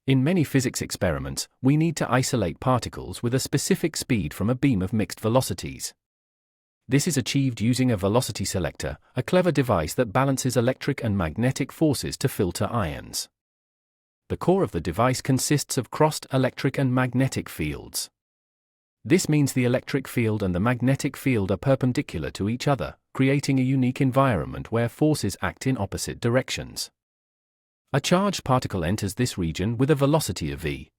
In many physics experiments, we need to isolate particles with a specific speed from a beam of mixed velocities. This is achieved using a velocity selector, a clever device that balances electric and magnetic forces to filter ions. The core of the device consists of crossed electric and magnetic fields. This means the electric field and the magnetic field are perpendicular to each other, creating a unique environment where forces act in opposite directions. A charged particle enters this region with a velocity of v.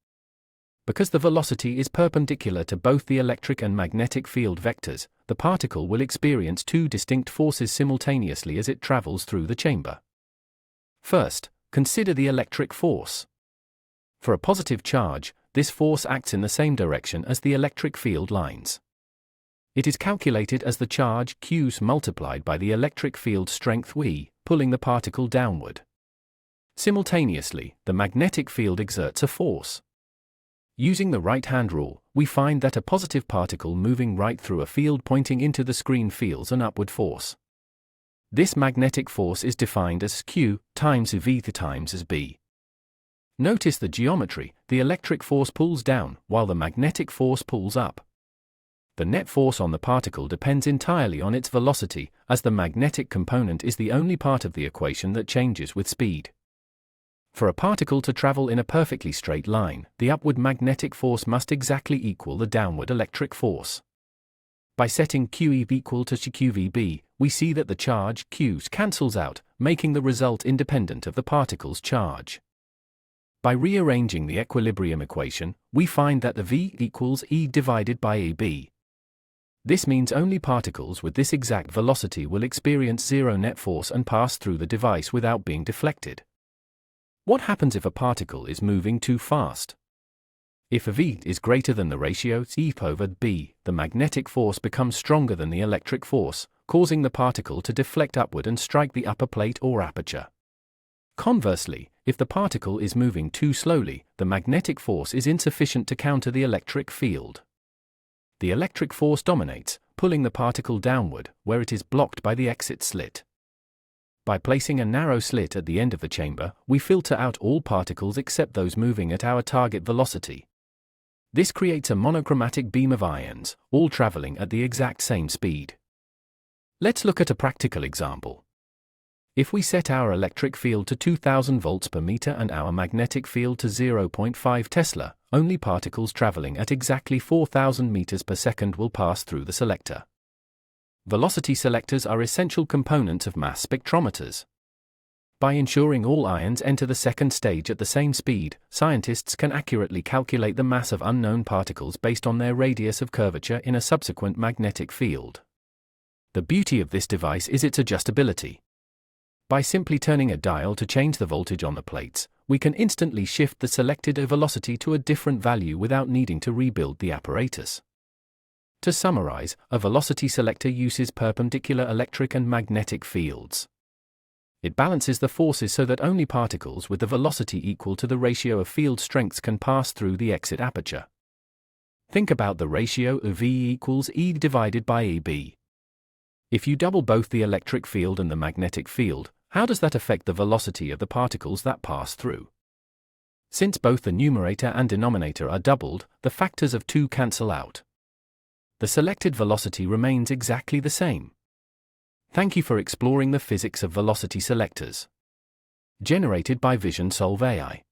Because the velocity is perpendicular to both the electric and magnetic field vectors, the particle will experience two distinct forces simultaneously as it travels through the chamber. First, consider the electric force. For a positive charge, this force acts in the same direction as the electric field lines. It is calculated as the charge Q multiplied by the electric field strength V, pulling the particle downward. Simultaneously, the magnetic field exerts a force. Using the right-hand rule, we find that a positive particle moving right through a field pointing into the screen feels an upward force. This magnetic force is defined as Q times V times as B. Notice the geometry: the electric force pulls down, while the magnetic force pulls up. The net force on the particle depends entirely on its velocity, as the magnetic component is the only part of the equation that changes with speed. For a particle to travel in a perfectly straight line, the upward magnetic force must exactly equal the downward electric force. By setting QE equal to QVB, we see that the charge Q cancels out, making the result independent of the particle's charge. By rearranging the equilibrium equation, we find that the V equals E divided by AB. This means only particles with this exact velocity will experience zero net force and pass through the device without being deflected. What happens if a particle is moving too fast? If V is greater than the ratio E over B, the magnetic force becomes stronger than the electric force, causing the particle to deflect upward and strike the upper plate or aperture. Conversely, if the particle is moving too slowly, the magnetic force is insufficient to counter the electric field. The electric force dominates, pulling the particle downward, where it is blocked by the exit slit. By placing a narrow slit at the end of the chamber, we filter out all particles except those moving at our target velocity. This creates a monochromatic beam of ions, all traveling at the exact same speed. Let's look at a practical example. If we set our electric field to 2000 volts per meter and our magnetic field to 0.5 Tesla, only particles traveling at exactly 4000 meters per second will pass through the selector. Velocity selectors are essential components of mass spectrometers. By ensuring all ions enter the second stage at the same speed, scientists can accurately calculate the mass of unknown particles based on their radius of curvature in a subsequent magnetic field. The beauty of this device is its adjustability. By simply turning a dial to change the voltage on the plates, we can instantly shift the selected velocity to a different value without needing to rebuild the apparatus. To summarize, a velocity selector uses perpendicular electric and magnetic fields. It balances the forces so that only particles with the velocity equal to the ratio of field strengths can pass through the exit aperture. Think about the ratio of V equals E divided by AB. If you double both the electric field and the magnetic field, how does that affect the velocity of the particles that pass through? Since both the numerator and denominator are doubled, the factors of 2 cancel out. The selected velocity remains exactly the same. Thank you for exploring the physics of velocity selectors. Generated by Vision Solve AI.